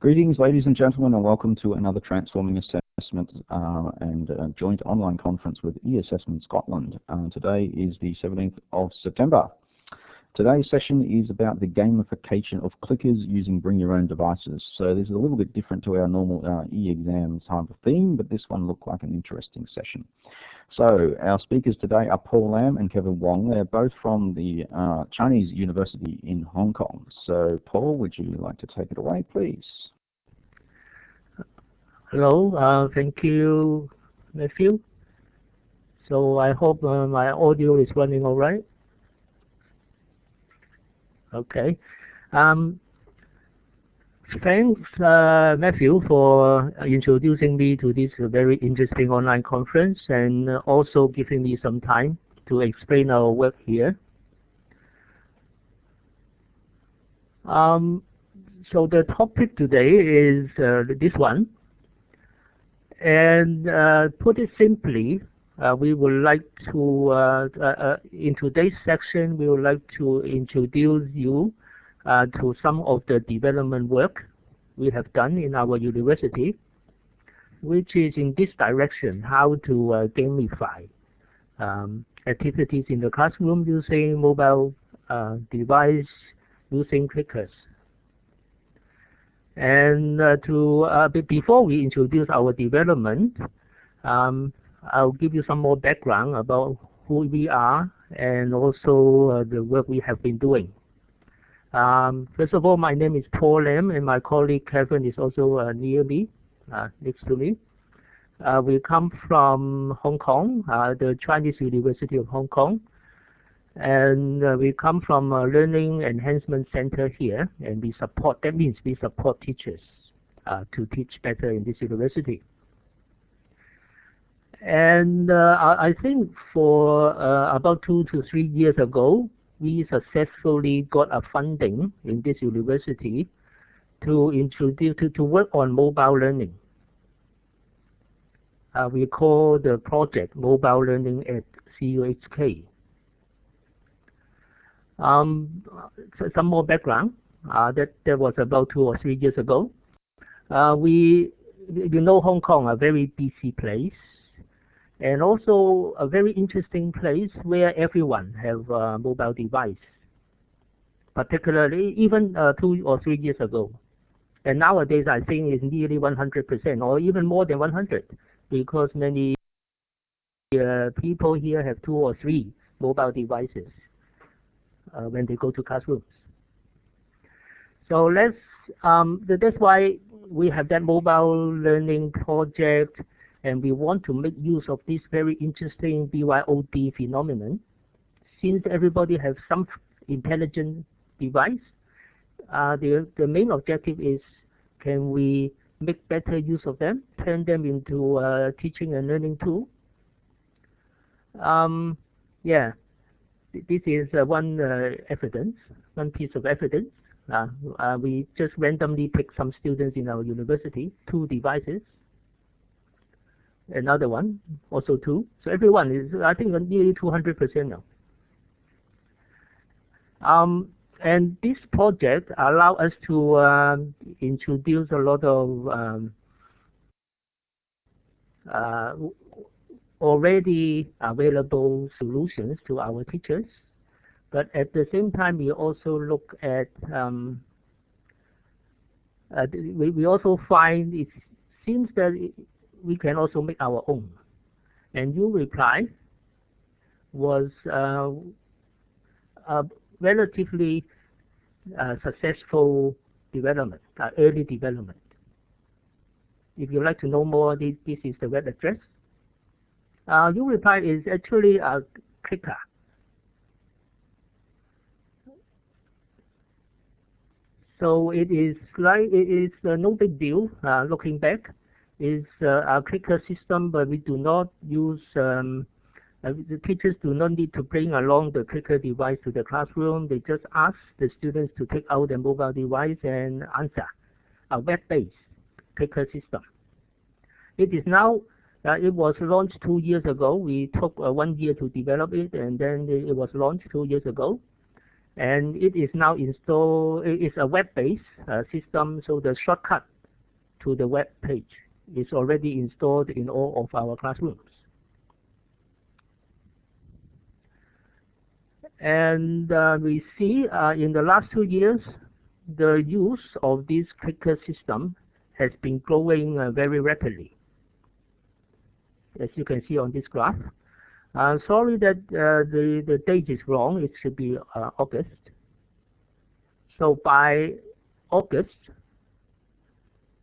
Greetings, ladies and gentlemen, and welcome to another Transforming Assessment and joint online conference with eAssessment Scotland. Today is the 17th of September. Today's session is about the gamification of clickers using bring your own devices. So this is a little bit different to our normal e-exam type of theme, but this one looked like an interesting session. So our speakers today are Paul Lam and Kevin Wong. They're both from the Chinese University in Hong Kong. So Paul, would you like to take it away, please? Hello, thank you, Matthew. So I hope my audio is running all right. Okay. Thanks, Matthew, for introducing me to this very interesting online conference and also giving me some time to explain our work here. So the topic today is this one. And put it simply, we would like to, in today's section, we would like to introduce you to some of the development work we have done in our university, which is in this direction, how to gamify activities in the classroom using mobile device, using clickers. And before we introduce our development, I'll give you some more background about who we are and also the work we have been doing. First of all, my name is Paul Lam, and my colleague Kevin is also near me, next to me. We come from Hong Kong, the Chinese University of Hong Kong. And we come from a Learning Enhancement Center here, and that means we support teachers to teach better in this university. And I think for about 2 to 3 years ago, we successfully got a funding in this university to work on mobile learning. We call the project Mobile Learning at CUHK. Some more background. That was about 2 or 3 years ago. You know, Hong Kong, a very busy place, and also a very interesting place where everyone have a mobile device, particularly even 2 or 3 years ago. And nowadays, I think it's nearly 100%, or even more than 100, because many people here have 2 or 3 mobile devices when they go to classrooms. So that's why we have that mobile learning project, and we want to make use of this very interesting BYOD phenomenon. Since everybody has some intelligent device, the main objective is, can we make better use of them, turn them into a teaching and learning tool? Yeah. This is one piece of evidence. We just randomly picked some students in our university, 2 devices. Another one, also 2. So everyone is, I think, nearly 200% now. And this project allows us to introduce a lot of already available solutions to our teachers, but at the same time we also look at we also find it seems that we can also make our own. And uReply was a relatively successful development, early development. If you'd like to know more, this is the web address. uReply is actually a clicker. So it is no big deal. Looking back, it's a clicker system, but we do not use. The teachers do not need to bring along the clicker device to the classroom. They just ask the students to take out their mobile device and answer. A web-based clicker system. It is now. It was launched 2 years ago. We took 1 year to develop it, and then it was launched 2 years ago. And it is now installed. It's a web-based system, so the shortcut to the web page. It's already installed in all of our classrooms. And we see in the last 2 years, the use of this clicker system has been growing very rapidly, as you can see on this graph. Sorry that the date is wrong. It should be August. So by August,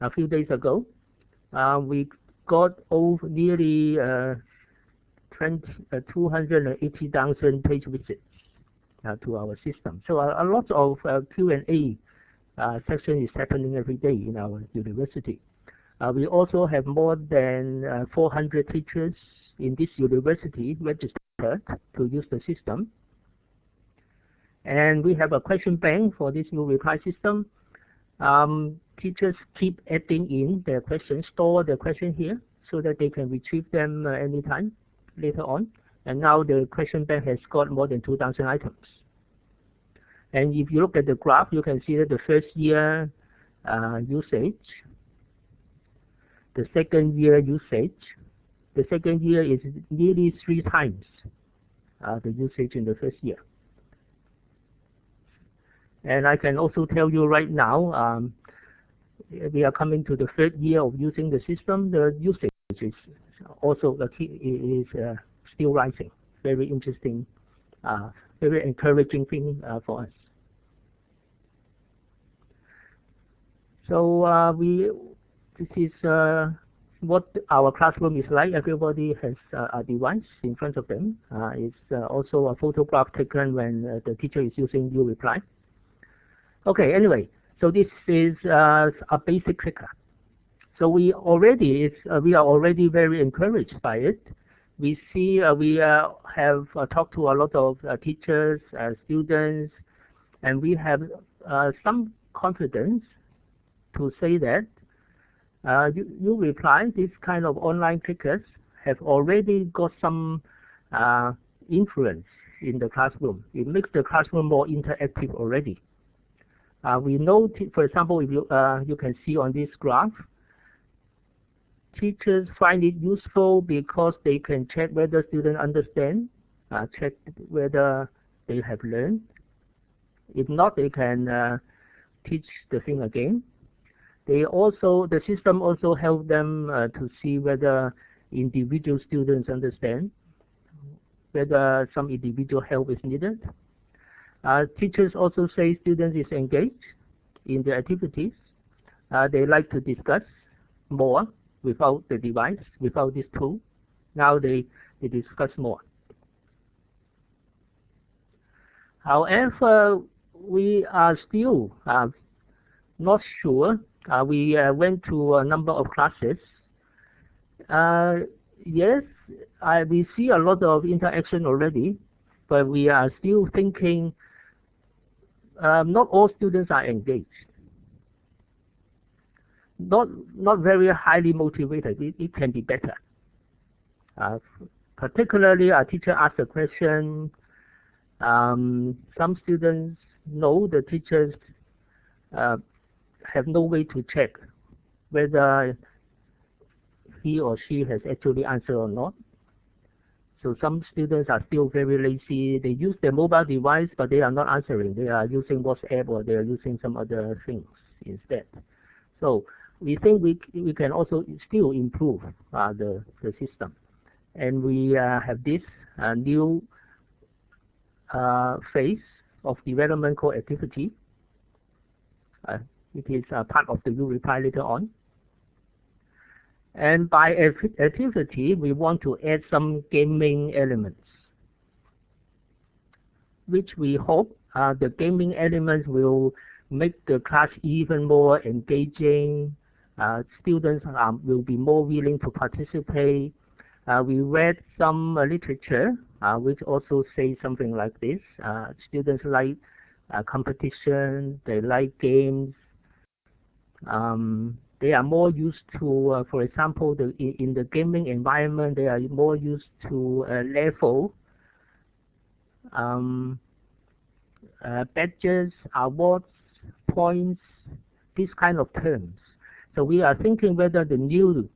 a few days ago, we got over nearly 280,000 page visits to our system. So a lot of Q&A section is happening every day in our university. We also have more than 400 teachers in this university registered to use the system. And we have a question bank for this uReply system. Teachers keep adding in their questions, store their question here, so that they can retrieve them anytime later on. And now the question bank has got more than 2,000 items. And if you look at the graph, you can see that the first year usage, the second year usage, the second year is nearly 3 times the usage in the first year. And I can also tell you right now, we are coming to the 3rd year of using the system. The usage is also still rising. Very interesting, very encouraging thing for us. So this is what our classroom is like. Everybody has a device in front of them. It's also a photograph taken when the teacher is using uReply. Okay, anyway, so this is a basic clicker. So we are already very encouraged by it. We see we have talked to a lot of teachers, students, and we have some confidence to say that uReply, this kind of online clickers, have already got some influence in the classroom. It makes the classroom more interactive already. We know, for example, if you can see on this graph, teachers find it useful because they can check whether students understand, check whether they have learned. If not, they can teach the thing again. The system also helps them to see whether individual students understand, whether some individual help is needed. Teachers also say students is engaged in the activities. They like to discuss more without the device, without this tool. Now they discuss more. However, we are still not sure. We went to a number of classes. Yes, we see a lot of interaction already, but we are still thinking not all students are engaged. Not very highly motivated. It can be better. Particularly, a teacher asks a question. Some students know the teachers have no way to check whether he or she has actually answered or not. So some students are still very lazy. They use their mobile device, but they are not answering. They are using WhatsApp or they are using some other things instead. So we think we can also still improve the system. And we have this new phase of development called activity. It is part of the uReply later on. And by activity, we want to add some gaming elements, which we hope the gaming elements will make the class even more engaging. Students will be more willing to participate. We read some literature which also says something like this. Students like competition, they like games. They are more used to, for example, in the gaming environment, they are more used to level, badges, awards, points, these kind of terms. So we are thinking whether the new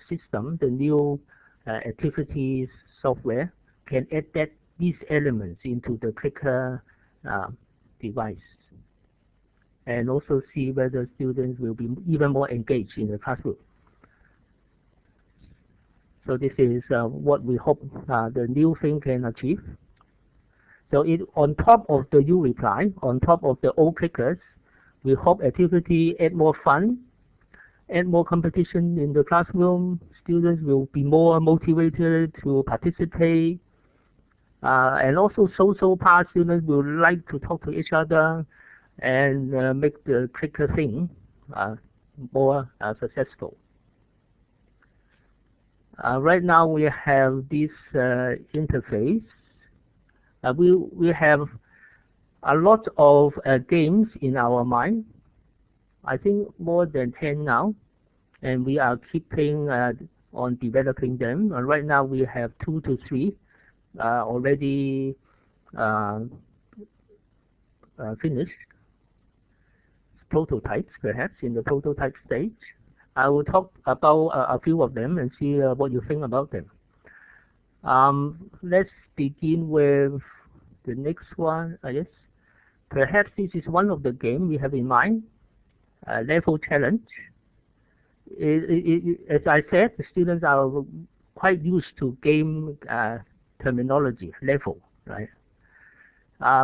system, the new activities software can add these elements into the clicker device, and also see whether students will be even more engaged in the classroom. So this is what we hope the new thing can achieve. So on top of the uReply, on top of the old clickers, we hope activity add more fun, add more competition in the classroom. Students will be more motivated to participate. And also social part, students will like to talk to each other and make the clicker thing more successful. Right now we have this interface. We have a lot of games in our mind. I think more than 10 now, and we are keeping on developing them. Right now we have 2 to 3 already finished, prototypes perhaps in the prototype stage. I will talk about a few of them and see what you think about them. Let's begin with the next one. Yes, perhaps this is one of the games we have in mind. Level challenge. As I said, the students are quite used to game terminology, level, right?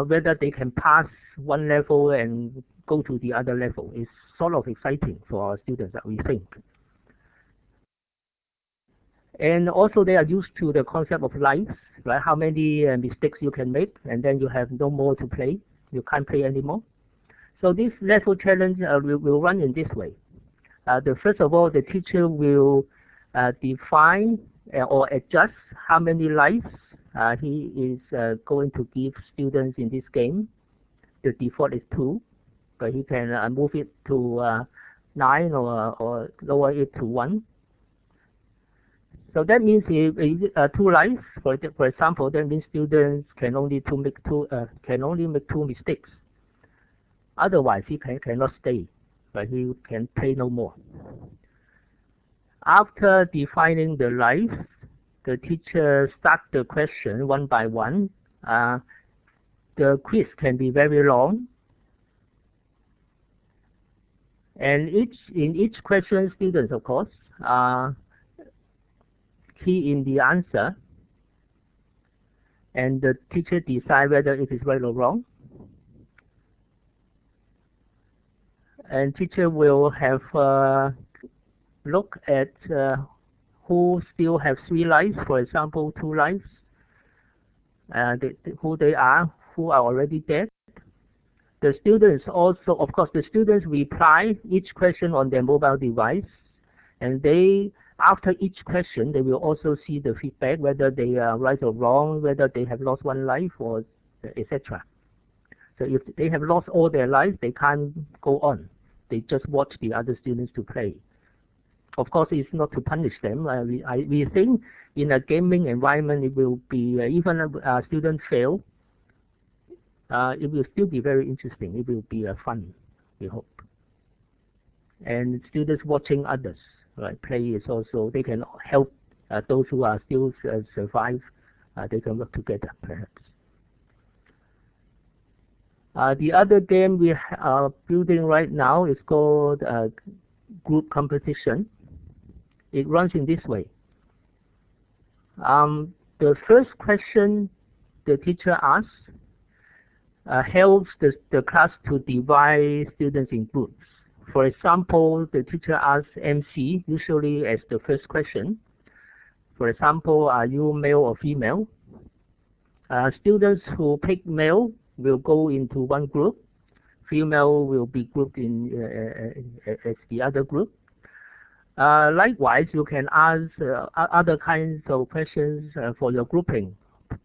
Whether they can pass one level and go to the other level is sort of exciting for our students, that we think. And also they are used to the concept of lives, right? How many mistakes you can make, and then you have no more to play. You can't play anymore. So this level challenge will run in this way. First of all, the teacher will define or adjust how many lives he is going to give students in this game. The default is 2, but he can move it to 9 or lower it to 1. So that means 2 lives, for example, that means students can only make two mistakes. Otherwise, he cannot stay, but he can play no more. After defining the lives, the teacher starts the question one by one. The quiz can be very long, and in each question, students, of course, key in the answer, and the teacher decides whether it is right or wrong. And teacher will have look at who still have 3 lives, for example, 2 lives, who they are, who are already dead. The students also, of course, the students reply each question on their mobile device, and after each question, they will also see the feedback, whether they are right or wrong, whether they have lost 1 life, or etc. So if they have lost all their lives, they can't go on. They just watch the other students to play. Of course, it's not to punish them. We think in a gaming environment, it will be, even a student fail, it will still be very interesting. It will be fun, we hope. And students watching others play is also, they can help those who are still survive. They can work together, perhaps. The other game we are building right now is called group competition. It runs in this way. The first question the teacher asks helps the class to divide students in groups. For example, the teacher asks MC, usually as the first question. For example, are you male or female? Students who pick male will go into one group. Female will be grouped in as the other group. Likewise, you can ask other kinds of questions for your grouping.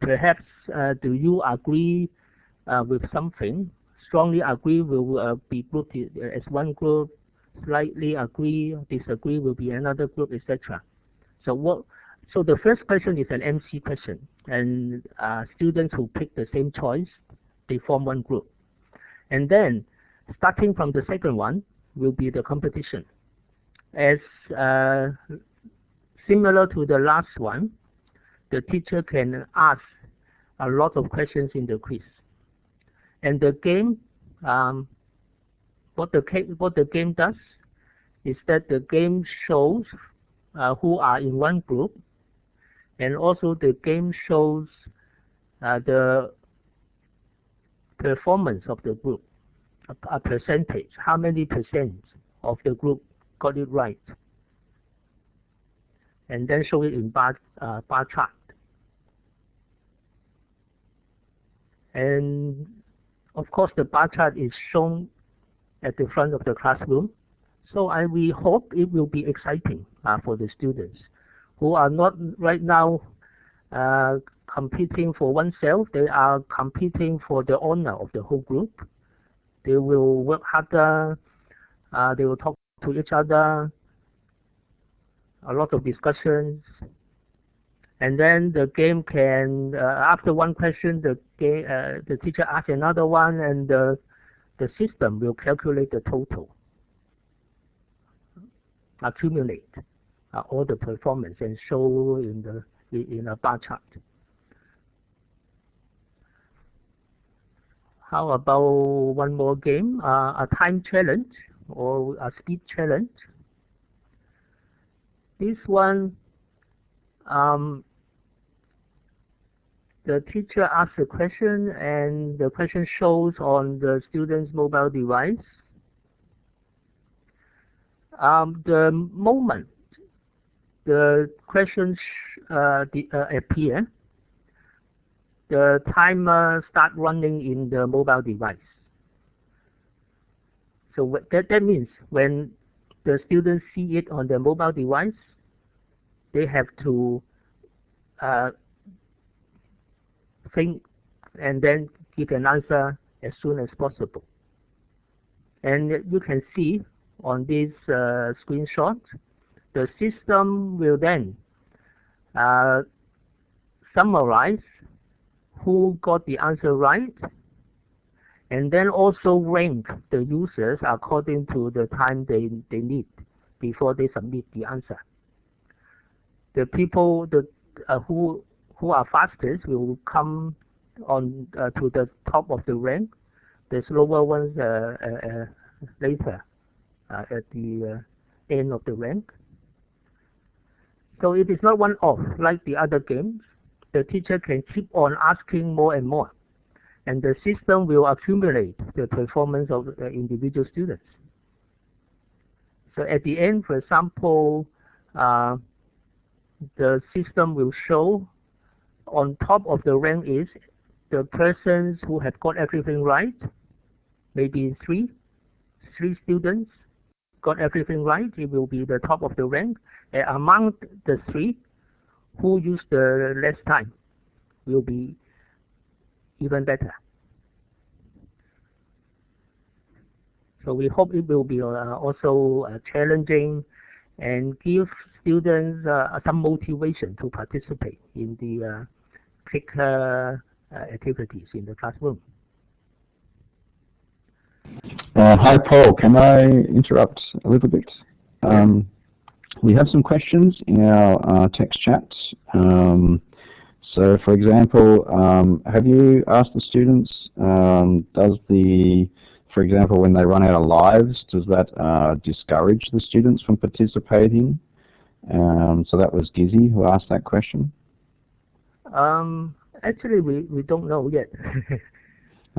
Perhaps, do you agree with something? Strongly agree will be grouped as one group. Slightly agree, disagree will be another group, etc. So the first question is an MC question, and students who pick the same choice, they form one group. And then, starting from the second one, will be the competition. as similar to the last one, the teacher can ask a lot of questions in the quiz. And the game, what the game does is that the game shows who are in one group, and also the game shows the performance of the group, a percentage, how many percent of the group got it right, and then show it in bar chart. And of course, the bar chart is shown at the front of the classroom. So we hope it will be exciting for the students who are not right now competing for oneself. They are competing for the honor of the whole group. They will work harder. They will talk to each other. A lot of discussions. And then the game can, after one question, the teacher asks another one, and the system will calculate the total, accumulate all the performance, and show in a bar chart. How about one more game, a time challenge or a speed challenge? This one, the teacher asks a question, and the question shows on the student's mobile device. The moment the questions appear, the timer starts running in the mobile device. So that means when the students see it on the mobile device, they have to think and then give an answer as soon as possible. And you can see on this screenshot, the system will then summarize who got the answer right, and then also rank the users according to the time they need before they submit the answer. The people who are fastest will come on to the top of the rank. The slower ones later at the end of the rank. So it is not one-off like the other games. The teacher can keep on asking more and more, and the system will accumulate the performance of the individual students. So at the end, for example, the system will show on top of the rank is the persons who have got everything right, maybe three students got everything right. It will be the top of the rank. And among the three who used the less time will be even better. So we hope it will be also challenging and give students some motivation to participate in the clicker activities in the classroom. Hi Paul, can I interrupt a little bit? We have some questions in our text chats. So for example, have you asked the students, for example, when they run out of lives, does that discourage the students from participating? So that was Gizzy who asked that question. Actually, we don't know yet.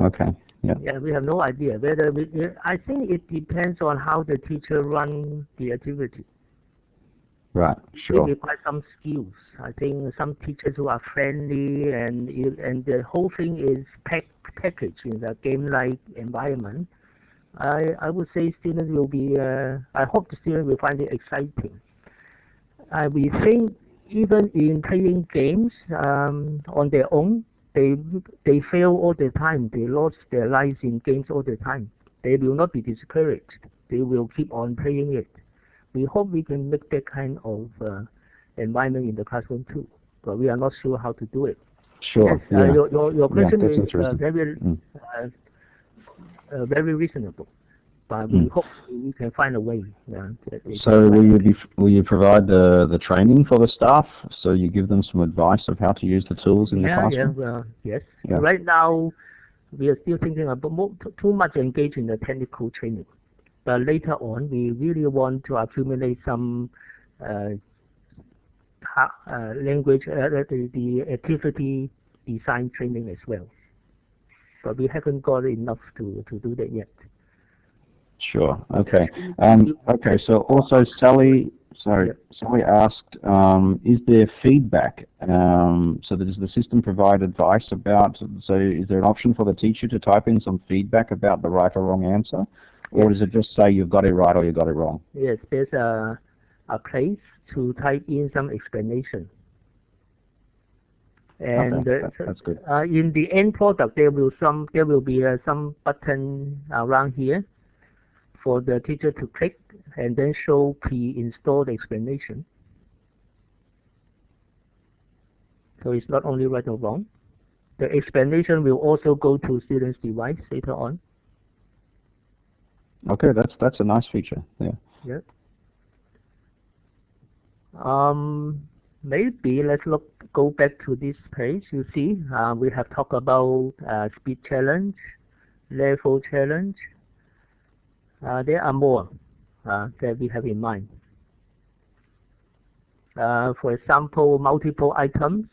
Okay. Yeah. Yeah, we have no idea whether I think it depends on how the teacher runs the activity. Right. Sure. They require some skills. I think some teachers who are friendly and the whole thing is packaged in the game-like environment. I would say students will be. I hope the students will find it exciting. We think even in playing games on their own, they fail all the time. They lost their lives in games all the time. They will not be discouraged. They will keep on playing it. We hope we can make that kind of environment in the classroom too, but we are not sure how to do it. Sure. Yes, your question is very very reasonable. but we hope we can find a way. So will you provide the training for the staff? So you give them some advice of how to use the tools in the classroom? Yes. Yeah. Right now, we are still thinking about too much engaged in the technical training. But later on, we really want to accumulate some language, the activity design training as well. But we haven't got enough to do that yet. Sure. Okay. Okay. So also Sally asked, is there feedback? So does the system provide advice about? So is there an option for the teacher to type in some feedback about the right or wrong answer, or does it just say you've got it right or you got it wrong? Yes, there's a place to type in some explanation. And okay, that's good. In the end product, there will be some button around here for the teacher to click and then show pre-installed explanation. So it's not only right or wrong. The explanation will also go to student's device later on. Okay, that's a nice feature. Yeah. Yep. Maybe let's go back to this page. You see, we have talked about speed challenge, level challenge. There are more that we have in mind. For example, multiple items.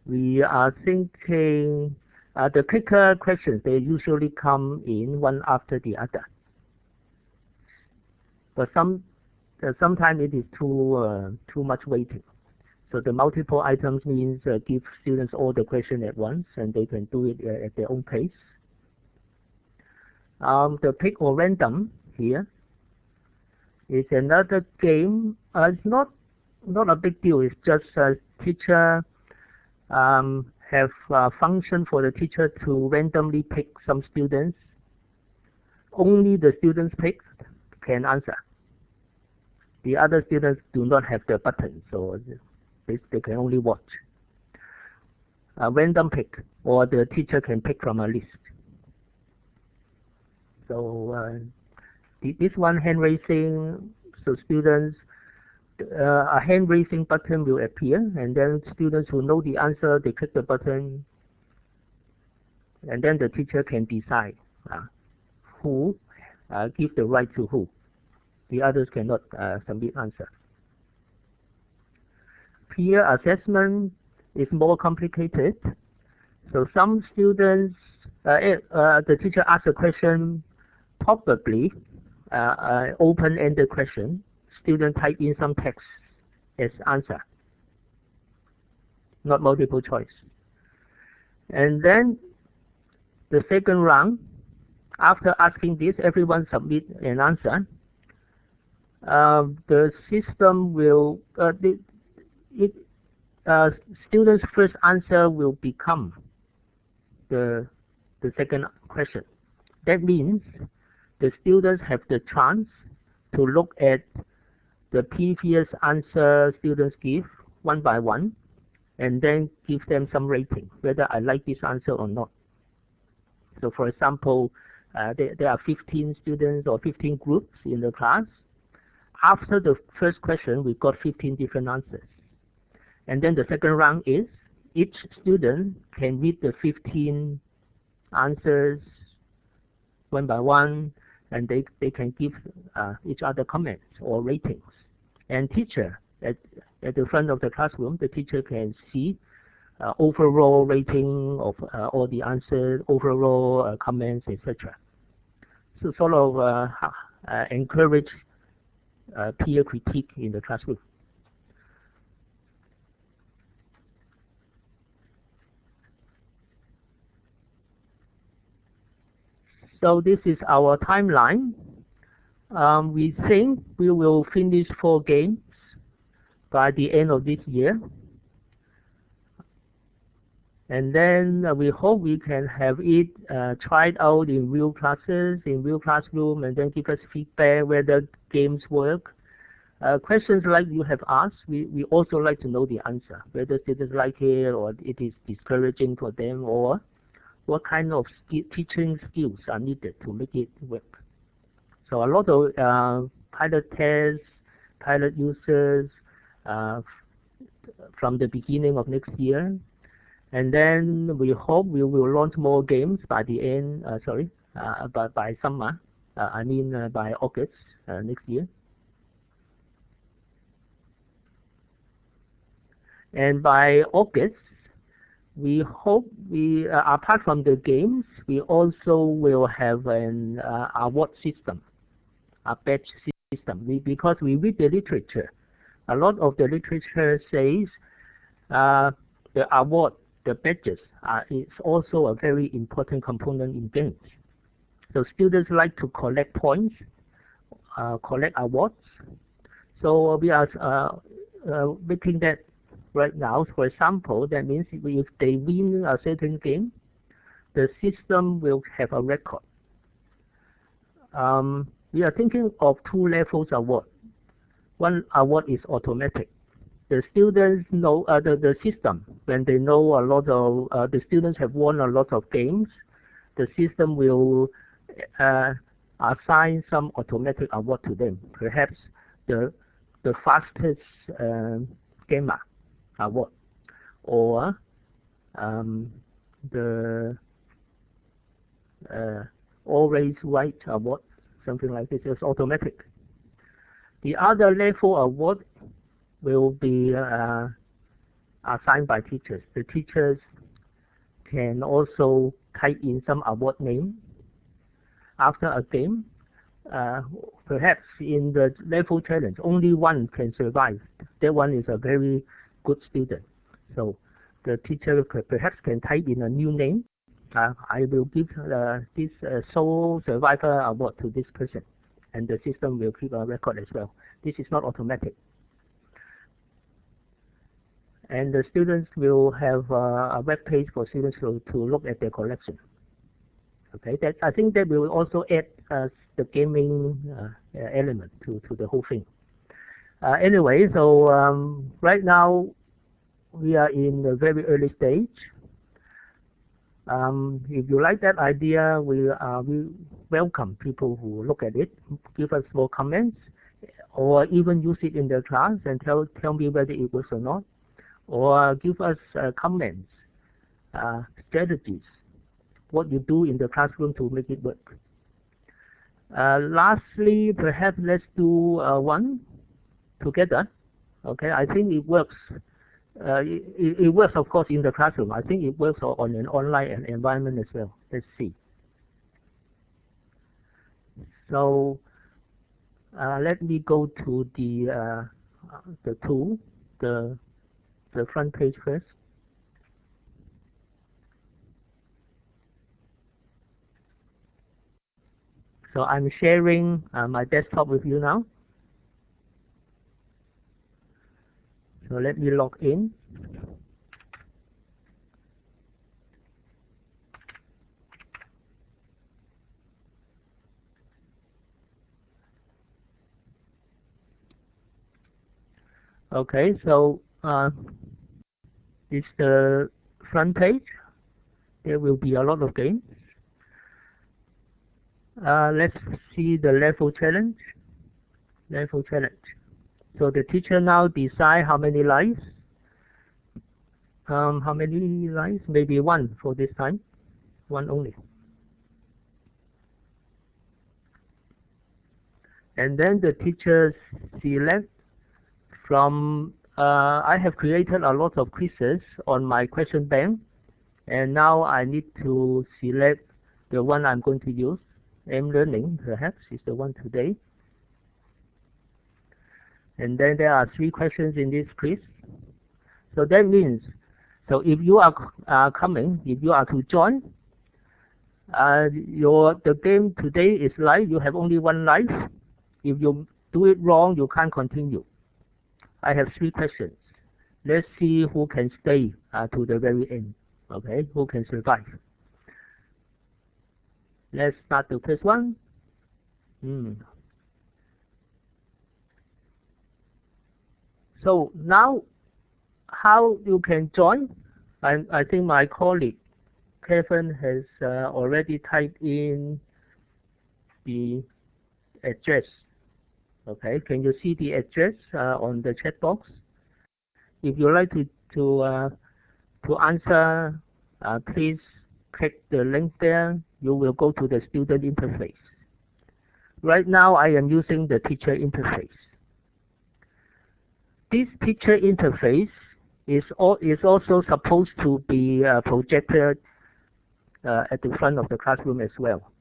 We are thinking the clicker questions, they usually come in one after the other. But sometimes it is too much waiting. So the multiple items means give students all the questions at once, and they can do it at their own pace. The pick or random here is another game. It's not a big deal. It's just a teacher have a function for the teacher to randomly pick some students. Only the students picked can answer. The other students do not have the button, so they can only watch. A random pick, or the teacher can pick from a list. So this one hand raising, so students, a hand raising button will appear, and then students who know the answer, they click the button, and then the teacher can decide who give the right to who. The others cannot submit answer. Peer assessment is more complicated. So some students, the teacher asks a question, probably open-ended question. Student type in some text as answer, not multiple choice. And then the second round, after asking this, everyone submit an answer. The system will, student's first answer will become the second question. That means the students have the chance to look at the previous answer students give one by one, and then give them some rating, whether I like this answer or not. So for example, there are 15 students or 15 groups in the class. After the first question, we got 15 different answers. And then the second round is each student can read the 15 answers one by one, and they can give each other comments or ratings. And teacher, at the front of the classroom, the teacher can see overall rating of all the answers, overall comments, etc. So sort of encourage peer critique in the classroom. So this is our timeline. We think we will finish 4 games by the end of this year. And then we hope we can have it tried out in real classes, in real classroom, and then give us feedback whether games work. Questions like you have asked, we also like to know the answer, whether students like it or it is discouraging for them, or what kind of teaching skills are needed to make it work. So a lot of pilot tests, pilot users from the beginning of next year. And then we hope we will launch more games by the end, by summer, by August next year. And by August, we hope apart from the games, we also will have an award system, a badge system. Because we read the literature. A lot of the literature says the award, the badges, is also a very important component in games. So students like to collect points, collect awards. So we are making that right now. For example, that means if they win a certain game, the system will have a record. We are thinking of 2 levels award. One award is automatic. The students know the system. When they know a lot of the students have won a lot of games, the system will assign some automatic award to them. Perhaps the fastest gamer award, or the always right award, something like this. It's automatic. The other level award will be assigned by teachers. The teachers can also type in some award name after a game. Perhaps in the level challenge, only one can survive. That one is a very good student. So the teacher perhaps can type in a new name. I will give this sole survivor award to this person, and the system will keep a record as well. This is not automatic. And the students will have a web page for students to look at their collection. Okay, I think that will also add the gaming element to the whole thing. Anyway, so right now we are in the very early stage. If you like that idea, we welcome people who look at it, give us more comments, or even use it in their class and tell me whether it works or not, or give us comments, strategies, what you do in the classroom to make it work. Lastly, perhaps let's do one together. Okay, I think it works. It works, of course, in the classroom. I think it works on an online environment as well. Let's see. So let me go to the tool, the front page first. So I'm sharing my desktop with you now. So let me log in. Okay, so it's the front page. There will be a lot of games. Let's see the level challenge. Level challenge. So the teacher now decide how many lives. How many lives? Maybe 1 for this time. 1 only. And then the teacher select from. I have created a lot of quizzes on my question bank, and now I need to select the one I'm going to use. M-Learning, perhaps, is the one today. And then there are 3 questions in this quiz. So that means, so if you are coming, if you are to join, the game today is live. You have only 1 life. If you do it wrong, you can't continue. I have 3 questions. Let's see who can stay to the very end. Okay, who can survive. Let's start the first one. So now, how you can join? I think my colleague Kevin has already typed in the address. Okay, can you see the address on the chat box? If you like to answer, please click the link there. You will go to the student interface. Right now, I am using the teacher interface. This teacher interface is also supposed to be projected at the front of the classroom as well.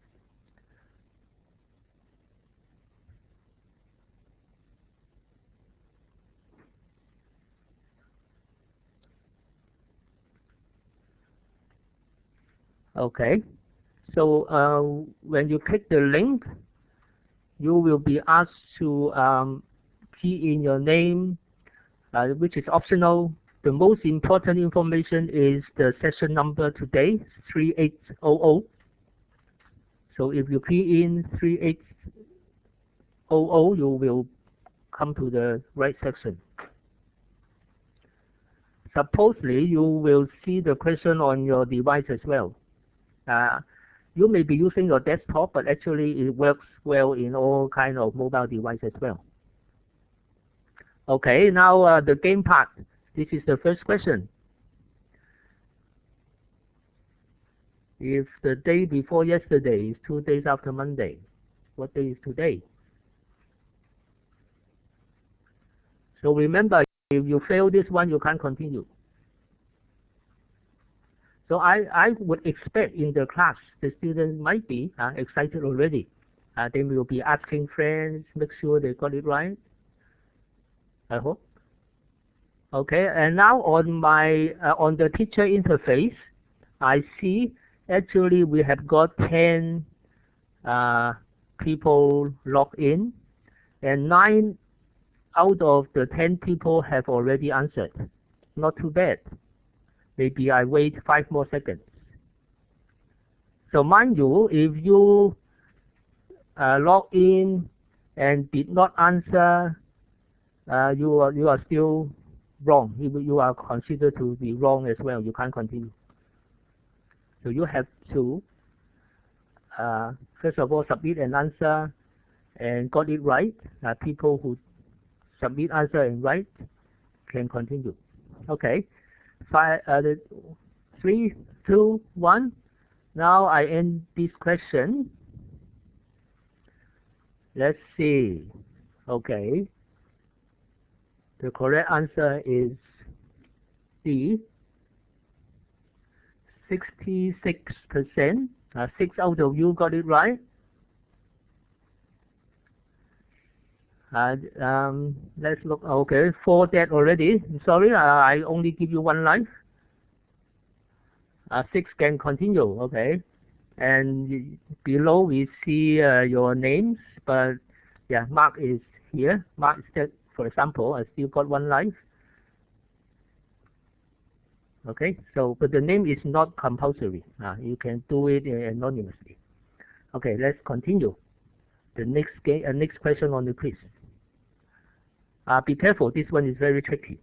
Okay, so when you click the link, you will be asked to key in your name, which is optional. The most important information is the session number today, 3800. So if you key in 3800, you will come to the right section. Supposedly, you will see the question on your device as well. You may be using your desktop, but actually it works well in all kind of mobile device as well. Okay, now the game part. This is the first question. If the day before yesterday is 2 days after Monday, what day is today? So remember, if you fail this one, you can't continue. So I would expect in the class, the students might be excited already. They will be asking friends, make sure they got it right. I hope. Okay, and now on my on the teacher interface, I see actually we have got 10 people logged in, and 9 out of the 10 people have already answered. Not too bad. Maybe I wait 5 more seconds. So mind you, if you log in and did not answer, you are still wrong. You are considered to be wrong as well. You can't continue. So you have to first of all submit an answer and got it right. People who submit answer and right can continue. Okay. 3, 2, 1. Now I end this question. Let's see. Okay. The correct answer is D. 66%. 6 out of you got it right. Let's look. Okay, 4 dead already. Sorry, I only give you 1 life. 6 can continue. Okay, and below we see your names, but yeah, Mark is here. Mark said, for example, I still got 1 life. Okay, so but the name is not compulsory. You can do it anonymously. Okay, let's continue. The next question on the quiz. Be careful, this one is very tricky.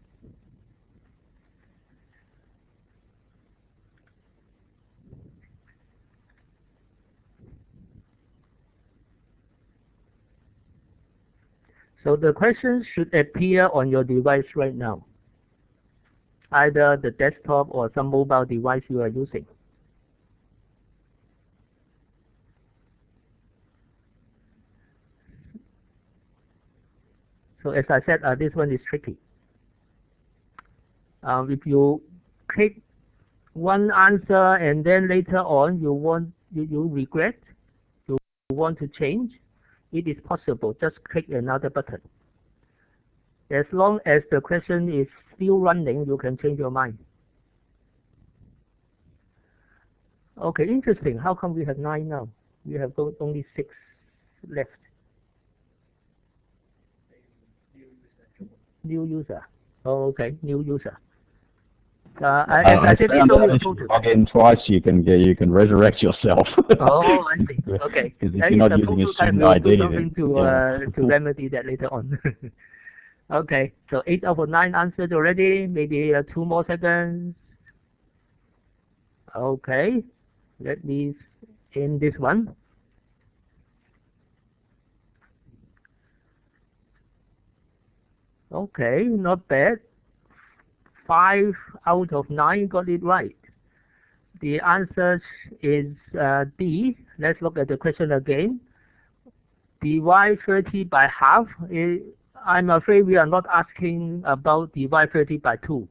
So the questions should appear on your device right now, either the desktop or some mobile device you are using. So as I said, this one is tricky. If you click one answer and then later on you regret, you want to change, it is possible. Just click another button. As long as the question is still running, you can change your mind. Okay, interesting. How come we have 9 now? We have only 6 left. New user. Oh, okay, new user. I said it's only a total. Log in twice, you can resurrect yourself. Oh, I see. Okay. Because if you're not using a student ID, then to remedy that later on. Okay, so 8 out of 9 answered already. Maybe 2 more seconds. Okay, let me end this one. Okay, not bad. 5 out of 9 got it right. The answer is D. Let's look at the question again. Divide 30 by half. I'm afraid we are not asking about divide 30 by 2.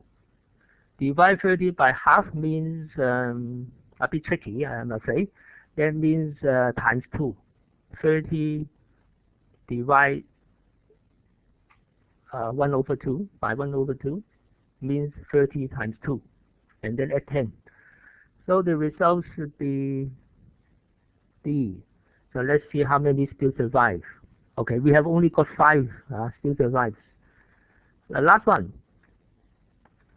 Divide 30 by half means a bit tricky, I'm afraid. That means times 2. 30 divide 1 over 2 by 1 over 2 means 30 times 2, and then add 10. So the result should be D. So let's see how many still survive. Okay, we have only got 5 still survives. The last one,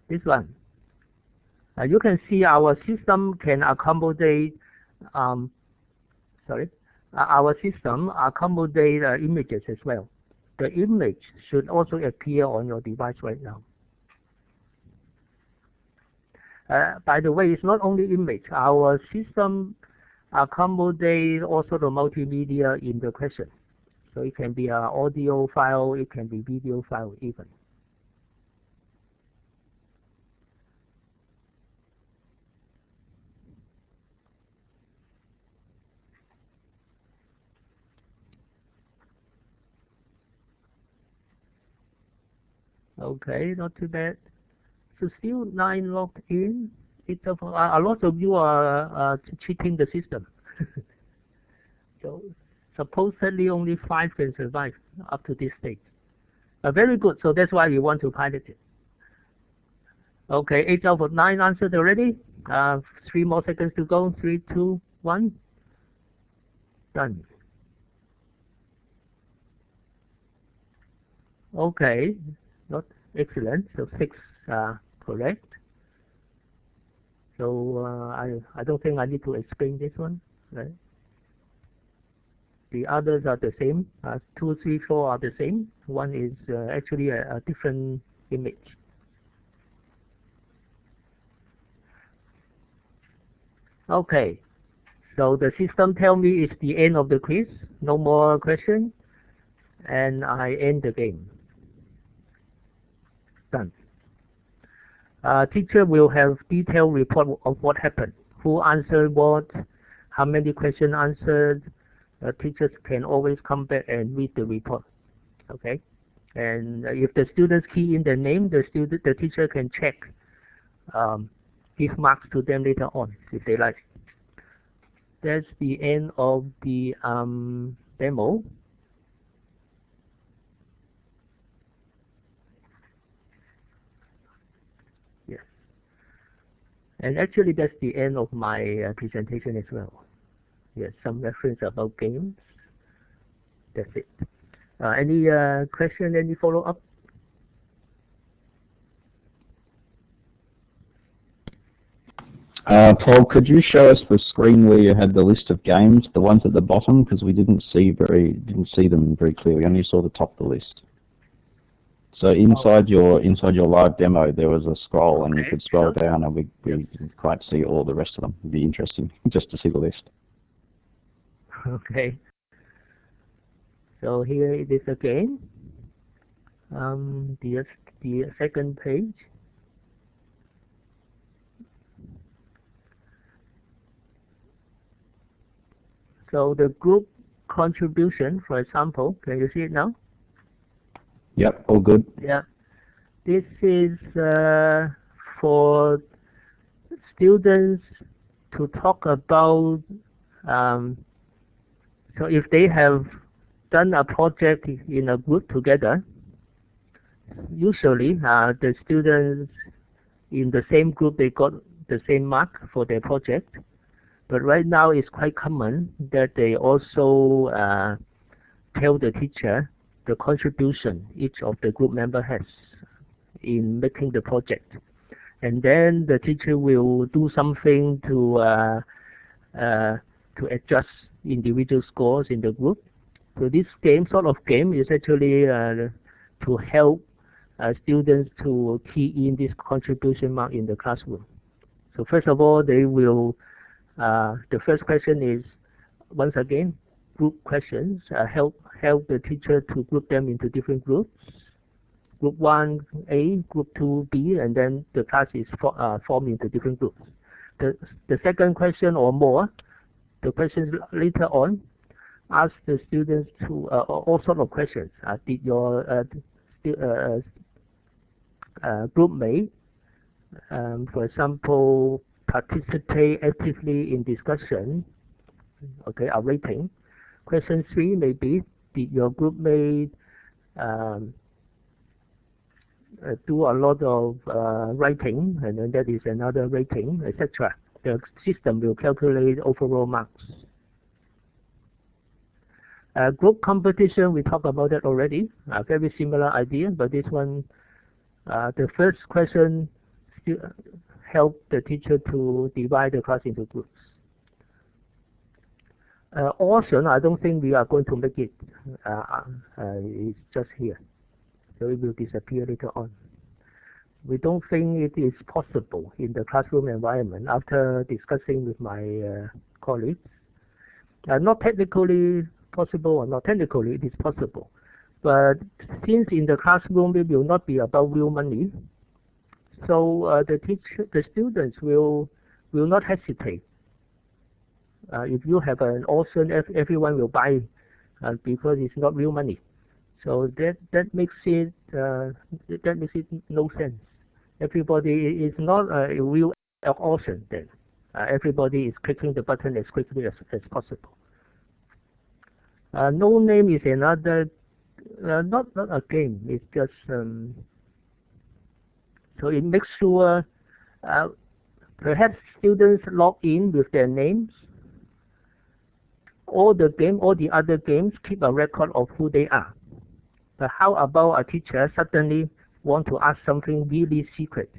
this one. You can see our system can accommodate, our system accommodate images as well. The image should also appear on your device right now. By the way, it's not only image. Our system accommodates also the multimedia in the question. So it can be an audio file, it can be video file even. Okay, not too bad. So still 9 logged in. A lot of you are cheating the system. So supposedly only 5 can survive up to this stage. Very good. So that's why we want to pilot it. Okay, 8 out of 9 answered already. 3 more seconds to go. 3, 2, 1. Done. Okay, not excellent. So 6 correct. So I don't think I need to explain this one, right? The others are the same. 2, 3, 4 are the same. One is actually a different image. Okay, so the system tell me it's the end of the quiz. No more questions, and I end the game. Done. Teacher will have detailed report of what happened, who answered what, how many questions answered. Teachers can always come back and read the report. Okay, and if the students key in their name, the teacher can check, give marks to them later on if they like. That's the end of the demo. Yes, and actually that's the end of my presentation as well. Yes, some reference about games. That's it. Any question, any follow-up? Paul, could you show us the screen where you had the list of games, the ones at the bottom, because we didn't see them very clearly. We only saw the top of the list. So inside your live demo, there was a scroll, and you could scroll down, and we didn't quite see all the rest of them. It'd be interesting just to see the list. Okay. So here it is again. The second page. So the group contribution, for example, can you see it now? Yep, all good. Yeah. This is for students to talk about, so if they have done a project in a group together, usually the students in the same group, they got the same mark for their project. But right now it's quite common that they also tell the teacher the contribution each of the group member has in making the project. And then the teacher will do something to adjust individual scores in the group. So this sort of game is actually to help students to key in this contribution mark in the classroom. So first of all, they will, the first question is, once again, group questions, help the teacher to group them into different groups. Group 1A, Group 2B, and then the class is formed into different groups. The second question or more, the questions later on, ask the students to all sorts of questions. Did your group mate, for example, participate actively in discussion? Okay, a rating. Question 3 may be, did your group mate do a lot of writing, and then that is another rating, etc. The system will calculate overall marks. Group competition, we talked about that already. Very similar idea, but this one, the first question help the teacher to divide the class into groups. Awesome, I don't think we are going to make it. It's just here. So it will disappear later on. We don't think it is possible in the classroom environment after discussing with my colleagues. Not technically possible or not technically, it is possible. But since in the classroom it will not be about real money, so the students will not hesitate. If you have an auction, everyone will buy because it's not real money. So that makes it no sense. Everybody is not a real auction then. Everybody is clicking the button as quickly as possible. No name is another, not a game. It's just so it makes sure perhaps students log in with their names. All the other games keep a record of who they are. But how about a teacher suddenly want to ask something really secret?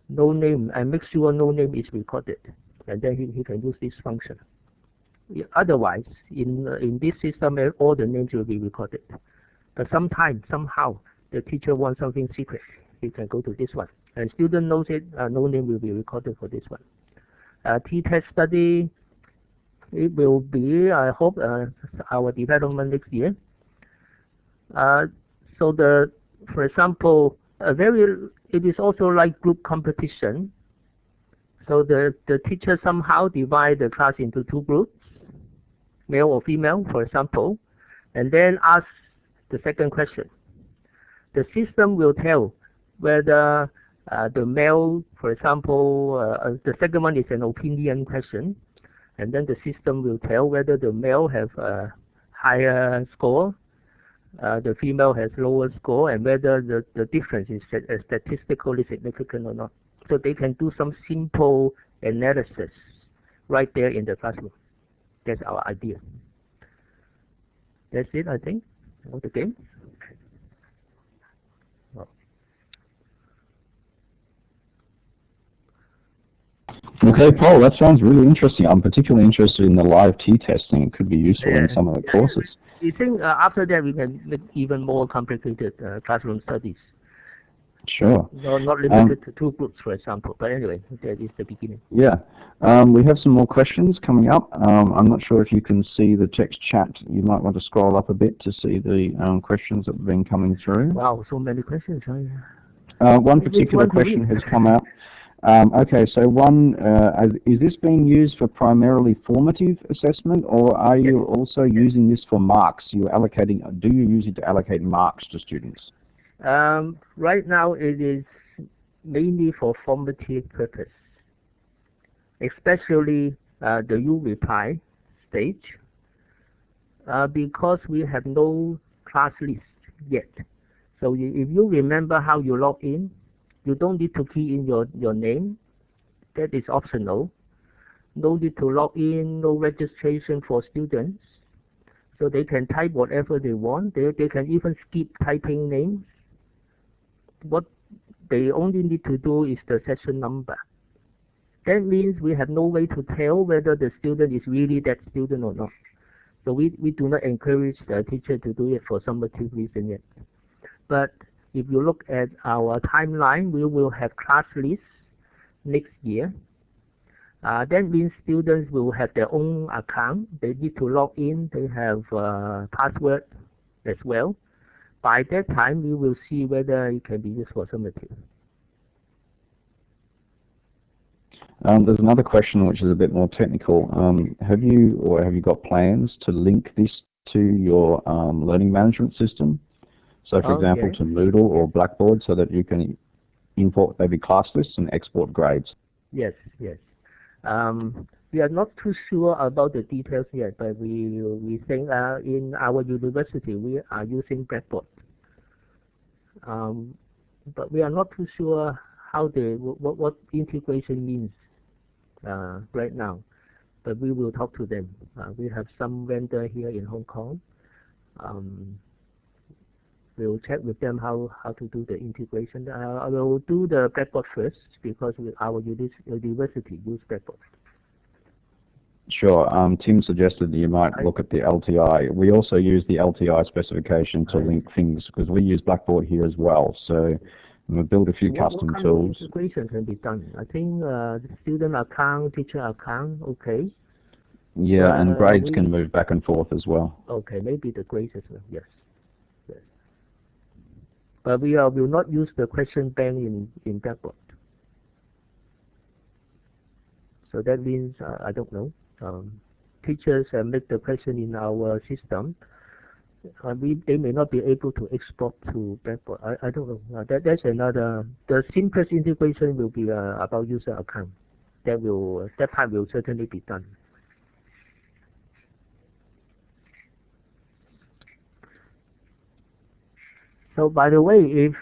No name, and make sure no name is recorded, and then he can use this function. Otherwise, in this system, all the names will be recorded. But sometimes, somehow, the teacher wants something secret. He can go to this one, and student knows it. No name will be recorded for this one. T-test study, it will be, I hope, our development next year. So for example, it is also like group competition. So the teacher somehow divide the class into 2 groups, male or female, for example, and then ask the second question. The system will tell whether the male, for example, the second one is an opinion question, and then the system will tell whether the male have a higher score, the female has lower score, and whether the difference is statistically significant or not. So they can do some simple analysis right there in the classroom. That's our idea. That's it, I think, of the game. Okay, Paul, that sounds really interesting. I'm particularly interested in the live t-testing. It could be useful in some of the courses. You think after that we can make even more complicated classroom studies? Sure. No, not limited to 2 groups, for example. But anyway, that is the beginning. Yeah. We have some more questions coming up. I'm not sure if you can see the text chat. You might want to scroll up a bit to see the questions that have been coming through. Wow, so many questions. One particular question has come out. Okay, so one, is this being used for primarily formative assessment, or are you also using this for marks? Do you use it to allocate marks to students? Right now it is mainly for formative purpose, especially the uReply stage, because we have no class list yet. So if you remember how you log in, you don't need to key in your name. That is optional. No need to log in, no registration for students. So they can type whatever they want. They can even skip typing names. What they only need to do is the session number. That means we have no way to tell whether the student is really that student or not. So we do not encourage the teacher to do it for some motive reason yet. But if you look at our timeline, we will have class lists next year. That means students will have their own account. They need to log in. They have password as well. by that time, we will see whether it can be used for summative. There's another question which is a bit more technical. Have you got plans to link this to your learning management system? So, for example, yes. to Moodle or Blackboard, so that you can import maybe class lists and export grades? Yes, yes. We are not too sure about the details yet, but we think in our university we are using Blackboard. But we are not too sure how what integration means right now. But we will talk to them. We have some vendor here in Hong Kong. We'll check with them how to do the integration. I will do the Blackboard first because our university use Blackboard. Sure. Tim suggested that you might look at the LTI. We also use the LTI specification to link things because we use Blackboard here as well. So we'll build a few custom tools. What integration can be done? I think the student account, teacher account, okay. Yeah, and grades can move back and forth as well. Okay, maybe the grades as well, yes. Yes. But we will not use the question bank in Blackboard. So that means, I don't know. Teachers make the question in our system. They may not be able to export to Blackboard. I don't know. That's another. The simplest integration will be about user account. That part will certainly be done. So by the way, if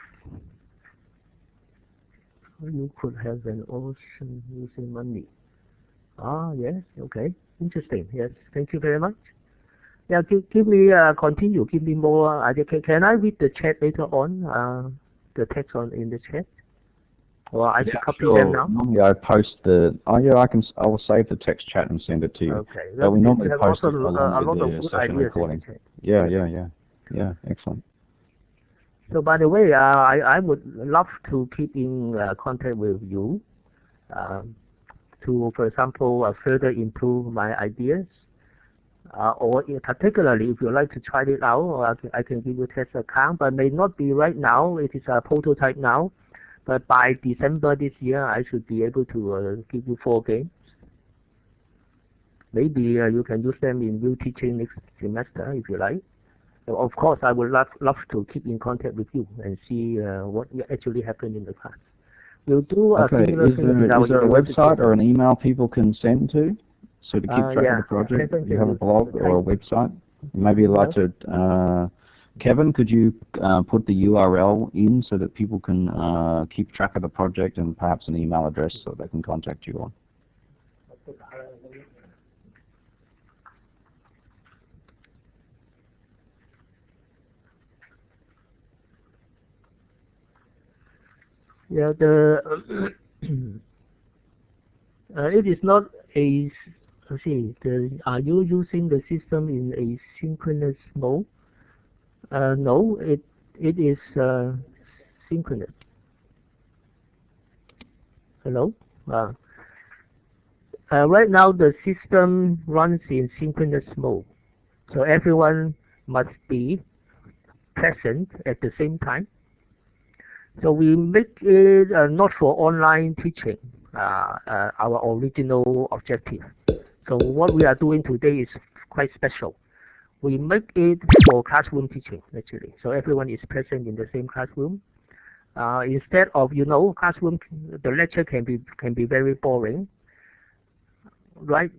you could have an option using money. Yes, okay, interesting. Yes, thank you very much. Yeah, give me continue. Give me more idea. Can I read the chat later on? The text in the chat, or I should copy them now. Normally I post the. Oh yeah, I will save the text chat and send it to you. Okay. But we normally post it a lot of good ideas recording. Yeah, excellent. So by the way, I would love to keep in contact with you. To, for example, further improve my ideas, or particularly if you like to try it out, or I can give you a test account, but may not be right now. It is a prototype now, but by December this year, I should be able to give you 4 games. Maybe you can use them in real teaching next semester if you like. So of course, I would love to keep in contact with you and see what actually happened in the class. We'll do a similar thing. Is there a website or an email people can send to, so to keep track of the project? You have a blog or a website? Maybe you'd like to, Kevin, could you put the URL in so that people can keep track of the project, and perhaps an email address so they can contact you on? Yeah, it is not a. Let's see. Are you using the system in a synchronous mode? No, it is synchronous. Hello. Right now the system runs in synchronous mode, so everyone must be present at the same time. So we make it not for online teaching, our original objective. So what we are doing today is quite special. We make it for classroom teaching, actually. So everyone is present in the same classroom. Instead of, classroom, the lecture can be very boring, right?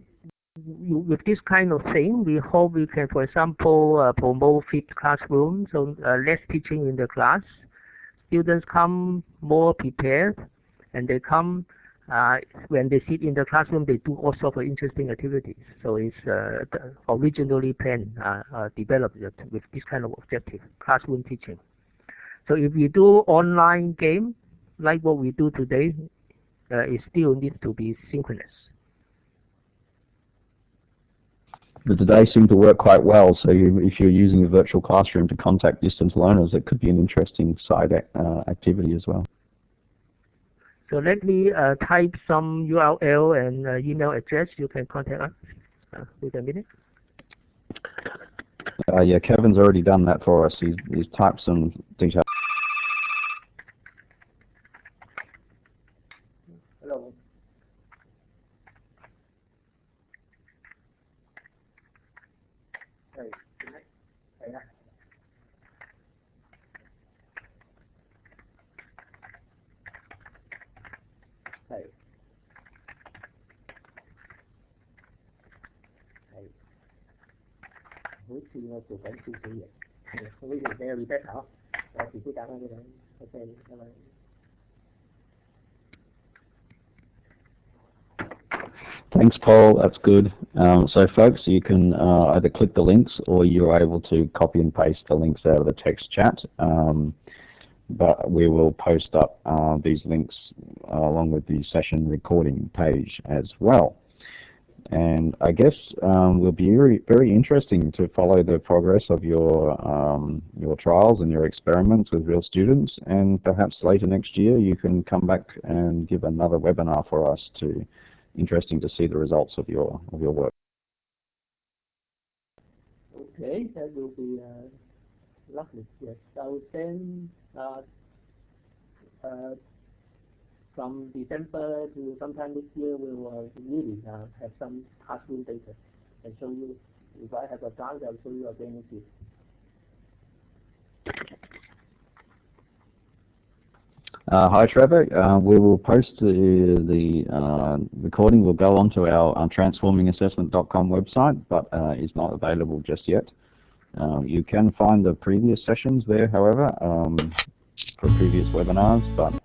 With this kind of thing, we hope we can, for example, promote flipped classroom, so less teaching in the class. Students come more prepared, and they come, when they sit in the classroom, they do all sorts of interesting activities. So it's originally planned, developed with this kind of objective, classroom teaching. So if we do online game, like what we do today, it still needs to be synchronous. But today seem to work quite well, so if you're using a virtual classroom to contact distance learners, it could be an interesting side activity as well. So let me type some URL and email address. You can contact us. Wait a minute. Yeah, Kevin's already done that for us. He's typed some details. Hello. Hey. Hey. Hey. Hey. Hứa chi nó chụp ảnh chi chi vậy. Không biết đây là retest hả? Thì cứ cảm ơn cái này. Ok, cảm ơn. Thanks, Paul. That's good. So, folks, you can either click the links or you're able to copy and paste the links out of the text chat. But we will post up these links along with the session recording page as well. And I guess will be very interesting to follow the progress of your trials and your experiments with real students. And perhaps later next year you can come back and give another webinar for us to. Interesting to see the results of your work. Okay, that will be lovely. Yes. So then, from December to sometime this year, we will really have some classroom data and show you. If I have a chance, I'll show you again next year. Hi, Trevor. We will post the recording. Will go onto our transformingassessment.com website, but is not available just yet. You can find the previous sessions there, however, for previous webinars, but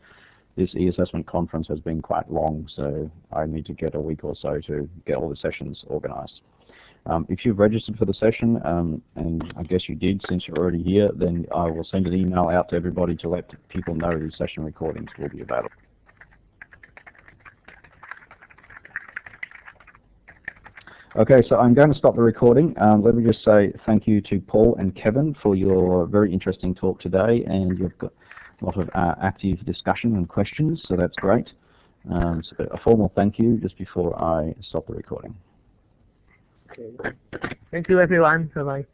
this eAssessment conference has been quite long, so I need to get a week or so to get all the sessions organized. If you've registered for the session, and I guess you did since you're already here, then I will send an email out to everybody to let people know the session recordings will be available. Okay, so I'm going to stop the recording. Let me just say thank you to Paul and Kevin for your very interesting talk today, and you've got a lot of active discussion and questions, so that's great. So a formal thank you just before I stop the recording. Okay. Thank you, everyone. Bye-bye.